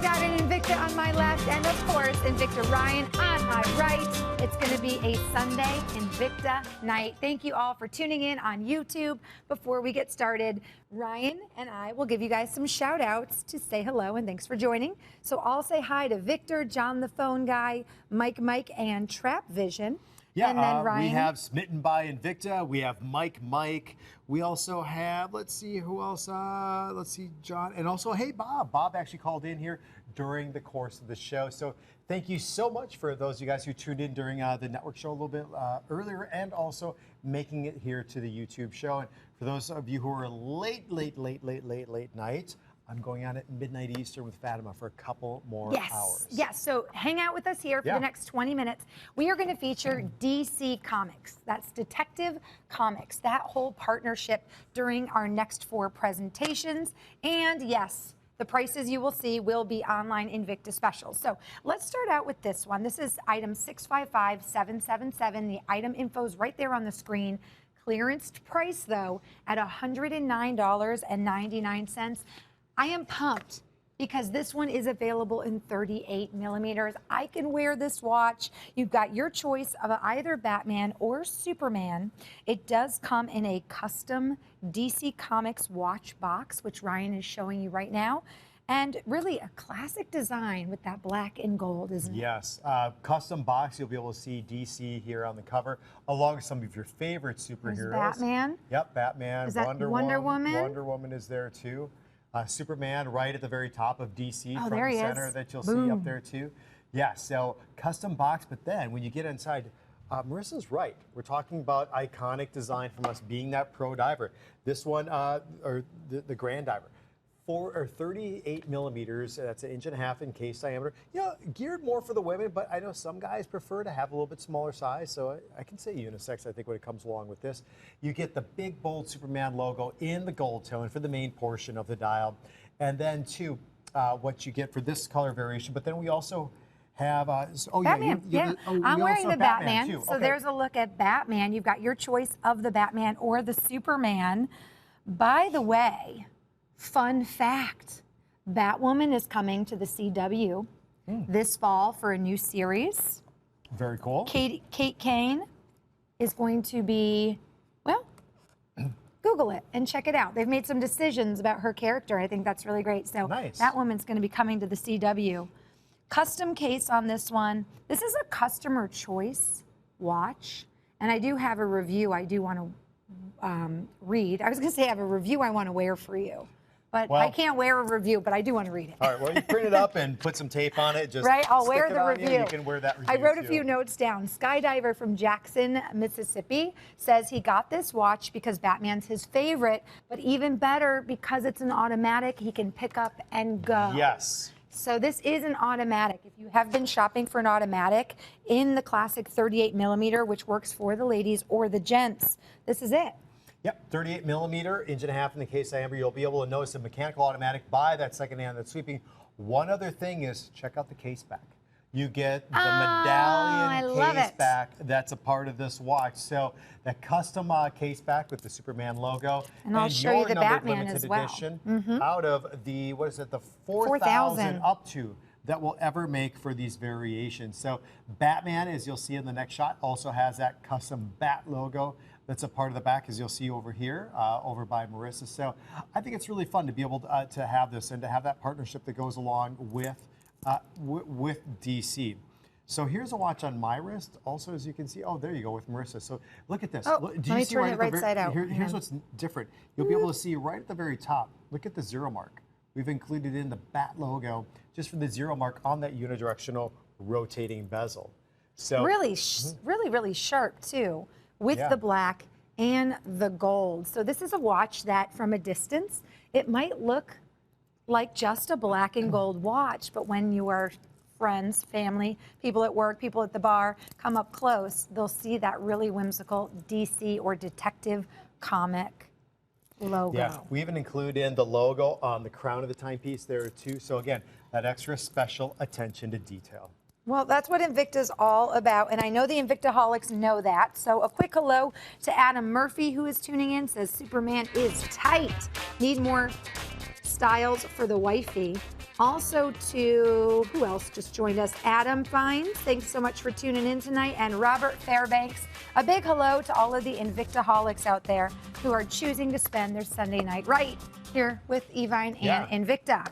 got an Invicta on my left, and of course, Invicta Ryan on my right. It's going to be a Sunday Invicta night. Thank you all for tuning in on YouTube. Before we get started, Ryan and I will give you guys some shout outs to say hello and thanks for joining. So I'll say hi to Victor, John the Phone Guy, Mike, and Trap Vision. Yeah, and then Ryan, we have Smitten by Invicta. We have Mike. We also have, let's see, who else? Let's see, John. And also, hey, Bob. Bob actually called in here during the course of the show. So thank you so much for those of you guys who tuned in during the network show a little bit earlier and also making it here to the YouTube show. And for those of you who are late night, I'm going on at midnight Eastern with Fatima for a couple more hours. Yes, so hang out with us here for the next 20 minutes. We are going to feature DC Comics. That's Detective Comics, that whole partnership during our next 4 presentations. And yes, the prices you will see will be online Invicta specials. So let's start out with this one. This is item 655777. The item info is right there on the screen. Clearance price, though, at $109.99. I am pumped because this one is available in 38 millimeters. I can wear this watch. You've got your choice of either Batman or Superman. It does come in a custom DC Comics watch box, which Ryan is showing you right now. And really a classic design with that black and gold, isn't it? Yes, custom box. You'll be able to see DC here on the cover, along with some of your favorite superheroes. There's Batman. Yep, Batman. Is that Wonder Woman? Wonder Woman is there too. Superman right at the very top of DC, oh, front and center, that you'll see up there too. Yeah, so custom box, but then when you get inside, Marissa's right. We're talking about iconic design from us being that pro diver. This one, or the Grand Diver. 38 millimeters, that's 1.5 inches in case diameter. You know, geared more for the women, but I know some guys prefer to have a little bit smaller size, so I can say unisex, I think, when it comes along with this. You get the big, bold Superman logo in the gold tone for the main portion of the dial. And then, too, what you get for this color variation, but then we also have, Batman, I'm wearing the Batman, too. So there's a look at Batman. You've got your choice of the Batman or the Superman. By the way, fun fact, Batwoman is coming to the CW this fall for a new series. Very cool. Kate Kane is going to be, well, Google it and check it out. They've made some decisions about her character. I think that's really great. So nice. Batwoman's going to be coming to the CW. Custom case on this one. This is a customer choice watch, and I do have a review I do want to read. I was going to say I have a review I want to wear for you. But I can't wear a review, but I do want to read it. All right, well, you print it up and put some tape on it. Just right, I'll wear the review. You can wear that review. I wrote a few notes down. Skydiver from Jackson, Mississippi says he got this watch because Batman's his favorite, but even better because it's an automatic, he can pick up and go. Yes. So this is an automatic. If you have been shopping for an automatic in the classic 38 millimeter, which works for the ladies or the gents, this is it. Yep, 38 millimeter, 1.5 inches in the case diameter. You'll be able to notice a mechanical automatic. Buy that second hand that's sweeping. One other thing is check out the case back. You get the medallion case back that's a part of this watch. So that custom case back with the Superman logo. And I'll show you the Batman as well. Edition out of the, what is it, the 4,000 up to that we'll ever make for these variations. So Batman, as you'll see in the next shot, also has that custom Bat logo. That's a part of the back, as you'll see over here, over by Marissa. So I think it's really fun to be able to have this and to have that partnership that goes along with DC. So here's a watch on my wrist. Also, as you can see, oh, there you go with Marissa. So look at this. Oh, do let me see turn it right side out. Here's what's different. You'll be able to see right at the very top. Look at the 0 mark. We've included in the Bat logo just for the 0 mark on that unidirectional rotating bezel. So really, really sharp too, with the black and the gold. So this is a watch that from a distance, it might look like just a black and gold watch, but when your friends, family, people at work, people at the bar come up close, they'll see that really whimsical DC or Detective Comic logo. Yeah, we even include in the logo on the crown of the timepiece there too. So again, that extra special attention to detail. Well, that's what Invicta's all about, and I know the Invictaholics know that. So a quick hello to Adam Murphy, who is tuning in, says Superman is tight. Need more styles for the wifey. Also to, who else just joined us? Adam Fines, thanks so much for tuning in tonight. And Robert Fairbanks, a big hello to all of the Invictaholics out there who are choosing to spend their Sunday night right here with Evine and Invicta.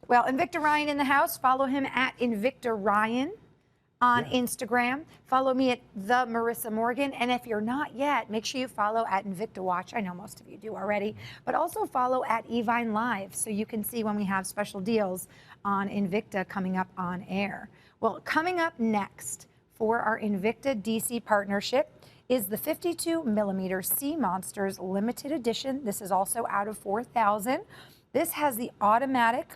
Well, Invicta Ryan in the house. Follow him at Invicta Ryan on Instagram. Follow me at the Marissa Morgan. And if you're not yet, make sure you follow at Invicta Watch. I know most of you do already, but also follow at Evine Live so you can see when we have special deals on Invicta coming up on air. Well, coming up next for our Invicta DC partnership is the 52 millimeter Sea Monsters limited edition. This is also out of 4,000. This has the automatic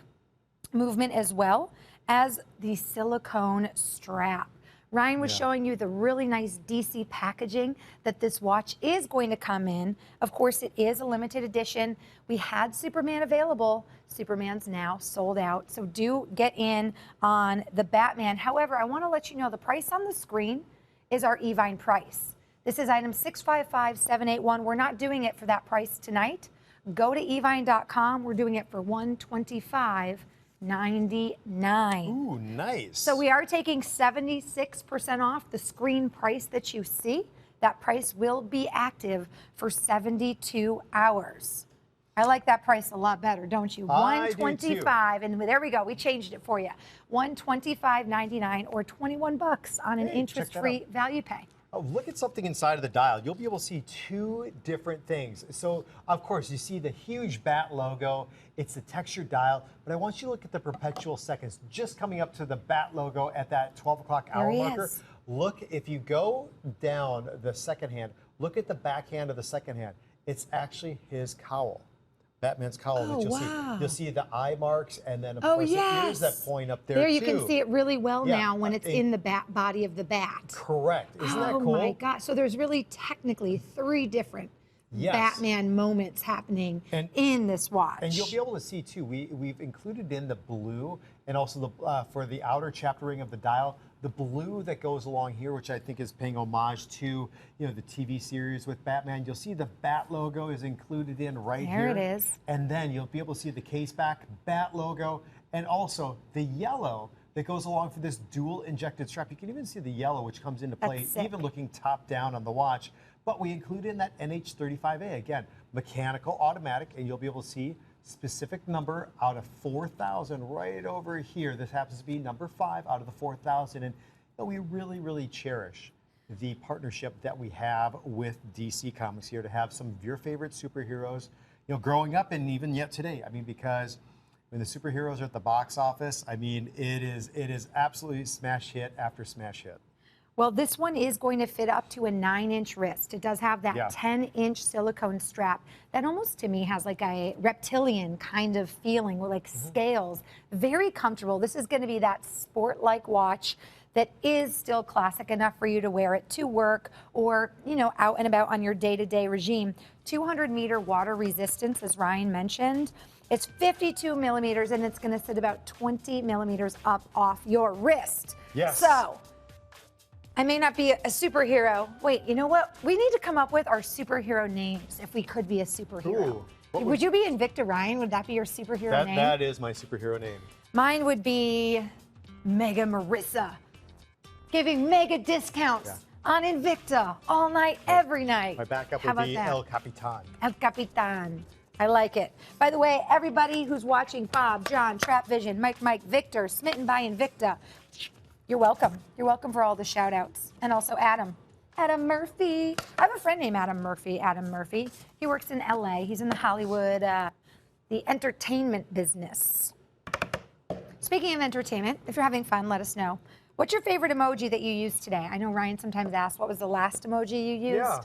movement as well as the silicone strap. Ryan was showing you the really nice DC packaging that this watch is going to come in. Of course, it is a limited edition. We had Superman available. Superman's now sold out. So do get in on the Batman. However, I want to let you know the price on the screen is our Evine price. This is item 655781. We're not doing it for that price tonight. Go to evine.com. We're doing it for $125.99. Ooh, nice. So we are taking 76% off the screen price that you see. That price will be active for 72 hours. I like that price a lot better, don't you? I do $125, and there we go. We changed it for you. $125.99 or $21 on an interest-free value pay. Oh, look at something inside of the dial. You'll be able to see two different things. So, of course, you see the huge bat logo. It's the textured dial. But I want you to look at the perpetual seconds just coming up to the bat logo at that 12 o'clock hour marker. Look, if you go down the second hand, look at the backhand of the second hand. It's actually his cowl. Batman's cowl that you'll see. You'll see the eye marks, and then of course it is that point up there, there you too. can see it really well now when it's in the body of the bat. Correct. Isn't that cool? Oh my God. So there's really technically 3 different Batman moments happening in this watch. And you'll be able to see too, we've included in the blue and also the for the outer chapter ring of the dial, the blue that goes along here, which I think is paying homage to, you know, the TV series with Batman. You'll see the Bat logo is included in right here. There it is. And then you'll be able to see the case back Bat logo and also the yellow that goes along for this dual injected strap. You can even see the yellow which comes into play even looking top down on the watch. But we include in that NH35A, again, mechanical, automatic, and you'll be able to see specific number out of 4,000 right over here. This happens to be number 5 out of the 4,000. And we really, really cherish the partnership that we have with DC Comics here to have some of your favorite superheroes, you know, growing up and even yet today. I mean, because when the superheroes are at the box office, I mean, it is absolutely smash hit after smash hit. Well, this one is going to fit up to a 9-inch wrist. It does have that 10-inch silicone strap that almost to me has like a reptilian kind of feeling with like scales. Very comfortable. This is going to be that sport-like watch that is still classic enough for you to wear it to work or, you know, out and about on your day-to-day regime. 200-meter water resistance, as Ryan mentioned. It's 52 millimeters, and it's going to sit about 20 millimeters up off your wrist. Yes. So, I may not be a superhero. Wait, you know what? We need to come up with our superhero names if we could be a superhero. Ooh, would you be Invicta Ryan? Would that be your superhero name? That is my superhero name. Mine would be Mega Marissa, giving mega discounts on Invicta all night, every night. My backup would be El Capitan. El Capitan. I like it. By the way, everybody who's watching, Bob, John, Trap Vision, Mike, Victor, Smitten by Invicta, you're welcome. You're welcome for all the shout outs. And also Adam Murphy. I have a friend named Adam Murphy. He works in LA. He's in the Hollywood, the entertainment business. Speaking of entertainment, if you're having fun, let us know. What's your favorite emoji that you used today? I know Ryan sometimes asks, what was the last emoji you used? Yeah.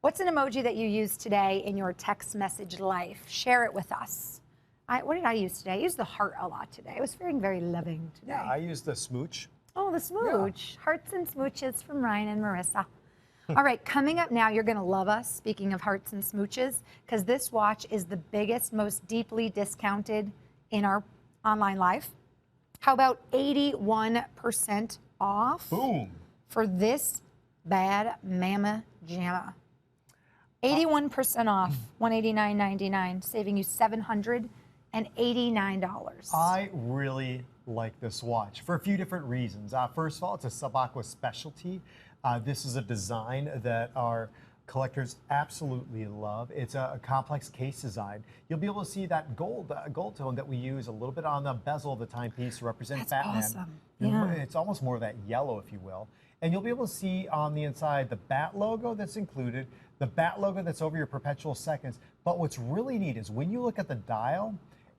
What's an emoji that you used today in your text message life? Share it with us. What did I use today? I used the heart a lot today. I was feeling very loving today. Yeah, I used the smooch. Oh, the smooch. Yeah. Hearts and smooches from Ryan and Marissa. All right, coming up now, you're going to love us, speaking of hearts and smooches, because this watch is the biggest, most deeply discounted in our online life. How about 81% off Boom. for this bad mama jamma? 81% off, $189.99, saving you $789. I really like this watch for a few different reasons. First of all, it's a sub-aqua specialty. This is a design that our collectors absolutely love. It's a complex case design. You'll be able to see that gold tone that we use a little bit on the bezel of the timepiece to represent That's Batman. awesome. Yeah. It's almost more of that yellow, if you will. And you'll be able to see on the inside the bat logo that's included, the bat logo that's over your perpetual seconds. But what's really neat is when you look at the dial,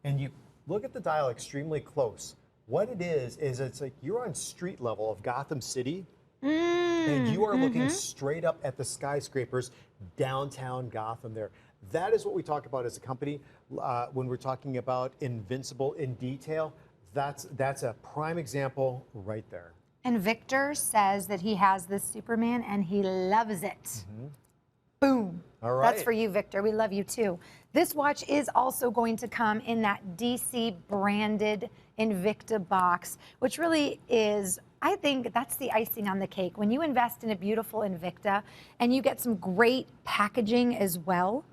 and you look at the dial extremely close, what it is it's like you're on street level of Gotham City, and you are looking straight up at the skyscrapers downtown Gotham there. That is what we talk about as a company when we're talking about invincible in detail. That's a prime example right there. And Victor says that he has this Superman and he loves it. Boom. All right. That's for you, Victor. We love you too. This watch is also going to come in that DC branded Invicta box, which really is, I think that's the icing on the cake. When you invest in a beautiful Invicta and you get some great packaging as well,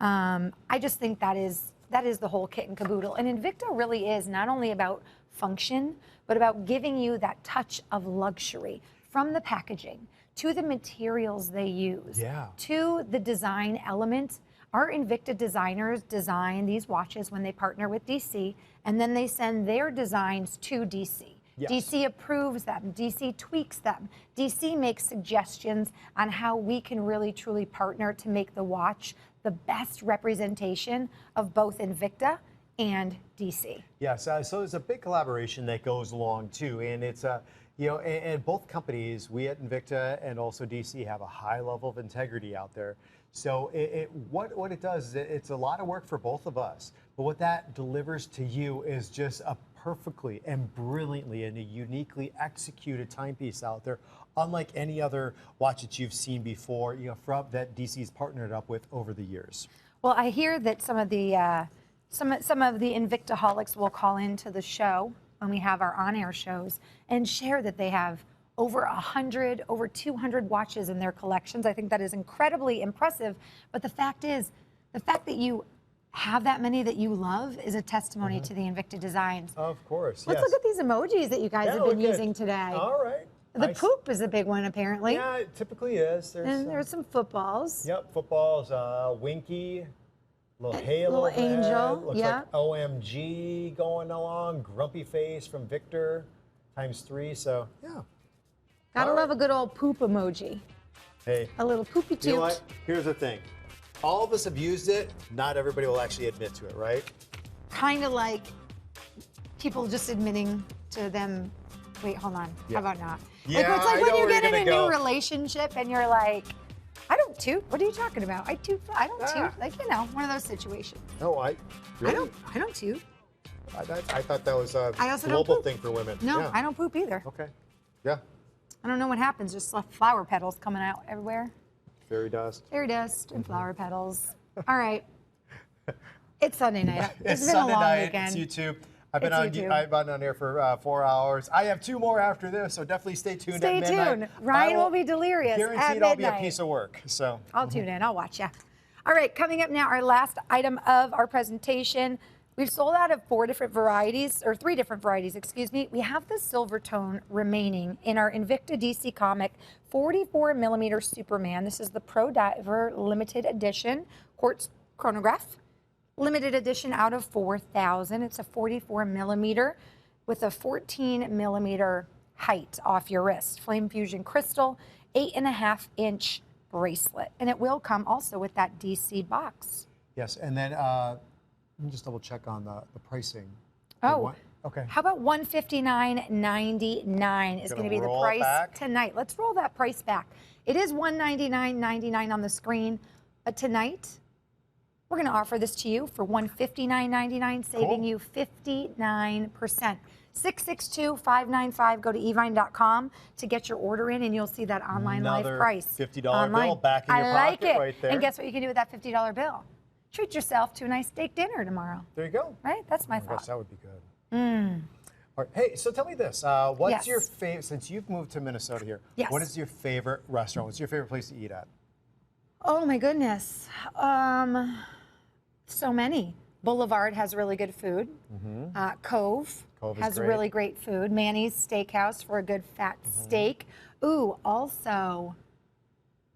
I just think that is the whole kit and caboodle. And Invicta really is not only about function, but about giving you that touch of luxury from the packaging to the materials they use, to the design element. Our Invicta designers design these watches when they partner with DC, and then they send their designs to DC. Yes. DC approves them, DC tweaks them, DC makes suggestions on how we can really truly partner to make the watch the best representation of both Invicta and DC. Yes, so there's a big collaboration that goes along too, and it's and both companies, we at Invicta and also DC, have a high level of integrity out there. So what it does is it's a lot of work for both of us, but what that delivers to you is just a perfectly and brilliantly and a uniquely executed timepiece out there, unlike any other watch that you've seen before, from that DC's partnered up with over the years. Well, I hear that some of the Invictaholics will call into the show when we have our on-air shows and share that they have over 100, over 200 watches in their collections. I think that is incredibly impressive. But the fact is, the fact that you have that many that you love is a testimony to the Invicta designs. Of course, Let's look at these emojis that you guys have been using today. All right. The poop is a big one, apparently. Yeah, it typically is. And there's some footballs. Yep, footballs, Winky, little halo, little angel, looks like OMG going along, grumpy face from Victor, ×3, so yeah. Gotta love a good old poop emoji. Hey. A little poopy toot. You know what? Here's the thing. All of us have used it, not everybody will actually admit to it, right? Kind of like people just admitting to them, wait, hold on, how about not? Yeah, it's like when you get in a new relationship and you're like, I don't toot. What are you talking about? I toot. I don't toot. Like, one of those situations. No, really? I don't toot. I thought that was a also global thing for women. No, I don't poop either. Okay. Yeah. I don't know what happens. Just flower petals coming out everywhere. Fairy dust. Fairy dust and flower petals. All right. It's Sunday night. It's been Sunday a long night. weekend. It's YouTube. I've been on here for 4 hours. I have 2 more after this, so definitely stay tuned. Stay tuned. Ryan will be delirious at midnight. I'll be a piece of work. So I'll tune in. I'll watch you. All right, coming up now, our last item of our presentation. We've sold out of 3 different varieties, excuse me. We have the silver tone remaining in our Invicta DC Comic 44mm Superman. This is the Pro Diver limited edition quartz chronograph. Limited edition out of 4,000. It's a 44mm with a 14mm height off your wrist. Flame Fusion crystal, 8.5-inch bracelet. And it will come also with that DC box. Yes, and then let me just double check on the pricing. Okay. How about $159.99 is going to be the price tonight. Let's roll that price back. It is $199.99 on the screen, but tonight we're going to offer this to you for $159.99, saving you 59%. 662-595. Go to evine.com to get your order in, and you'll see that online live price. $50 bill back in your pocket right there. And guess what you can do with that $50 bill? Treat yourself to a nice steak dinner tomorrow. There you go. Right? That's my thought. That would be good. All right. Hey, so tell me this. What's Yes. your favorite, since you've moved to Minnesota here, Yes. what is your favorite restaurant? What's your favorite place to eat at? Oh my goodness. So many. Boulevard has really good food. Cove, Cove is has great. really great food. Manny's Steakhouse for a good fat steak. Ooh, also,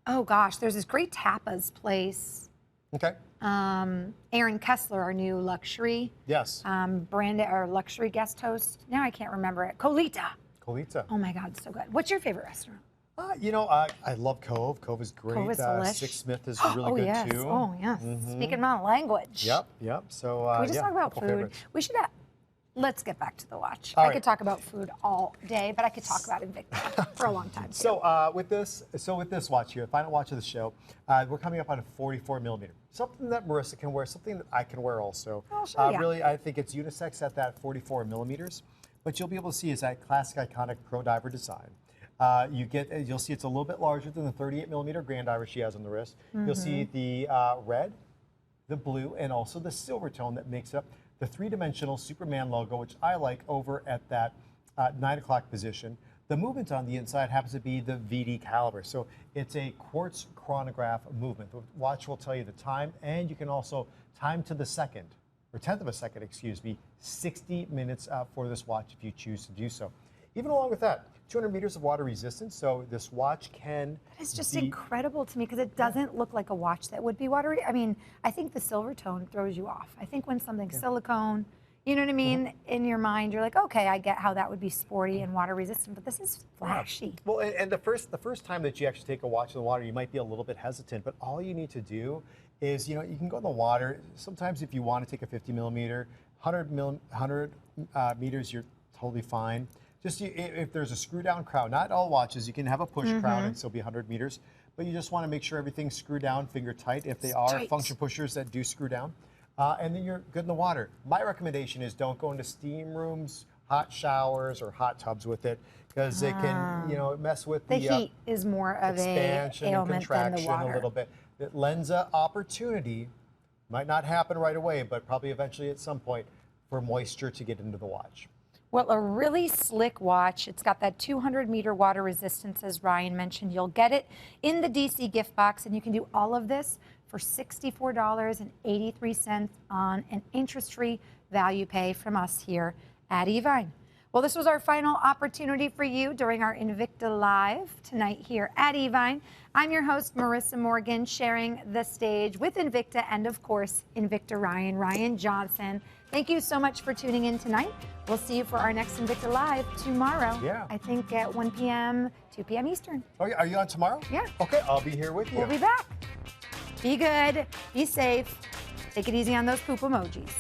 oh gosh, there's this great tapas place. Okay. Aaron Kessler, our new luxury Yes. brand, our luxury guest host. Now I can't remember it. Colita. Colita. Oh my God, so good. What's your favorite restaurant? I love Cove. Cove is great. Cove is delish. Six Smith is really Oh good yes. too. Oh yes. Speaking my language. Yep. So Can we just talk about couple food? favorites. We should let's get back to the watch. All I right. could talk about food all day, but I could talk about Invicta for a long time. Too. So with this watch here, the final watch of the show, we're coming up on a 44 millimeter. Something that Marissa can wear, something that I can wear also. I'll show ya. Really, I think it's unisex at that 44 millimeters. What you'll be able to see is that classic, iconic Pro Diver design. You'll see it's a little bit larger than the 38 millimeter Grand Diver she has on the wrist. You'll see the red, the blue, and also the silver tone that makes up the three-dimensional Superman logo, which I like over at that 9 o'clock position. The movement on the inside happens to be the VD caliber. So it's a quartz chronograph movement. The watch will tell you the time, and you can also time to the second, or tenth of a second, excuse me, 60 minutes for this watch if you choose to do so. Even along with that, 200 meters of water resistance, so this watch can It's just be- incredible to me because it doesn't look like a watch that would be watery. I mean, I think the silver tone throws you off. I think when something's silicone, you know what I mean, in your mind, you're like, okay, I get how that would be sporty and water resistant, but this is flashy. Well, and the first time that you actually take a watch in the water, you might be a little bit hesitant, but all you need to do is, you can go in the water. Sometimes if you want to take a 50 millimeter, 100 meters, you're totally fine. Just if there's a screw down crown, not all watches, you can have a push crown and still be 100 meters, but you just want to make sure everything's screwed down, finger tight, if they are Tight. function pushers that do screw down. And then you're good in the water. My recommendation is don't go into steam rooms, hot showers, or hot tubs with it, because it can, mess with The heat is more of a expansion and ailment than the contraction water. a little bit. It lends an opportunity, might not happen right away, but probably eventually at some point, for moisture to get into the watch. Well, a really slick watch. It's got that 200-meter water resistance, as Ryan mentioned. You'll get it in the DC gift box, and you can do all of this for $64.83 on an interest-free value pay from us here at Evine. Well, this was our final opportunity for you during our Invicta Live tonight here at Evine. I'm your host, Marissa Morgan, sharing the stage with Invicta and, of course, Invicta Ryan Johnson. Thank you so much for tuning in tonight. We'll see you for our next Invicta Live tomorrow. Yeah. I think at 1 p.m., 2 p.m. Eastern. Oh, yeah. Are you on tomorrow? Yeah. Okay, I'll be here with you. We'll be back. Be good. Be safe. Take it easy on those poop emojis.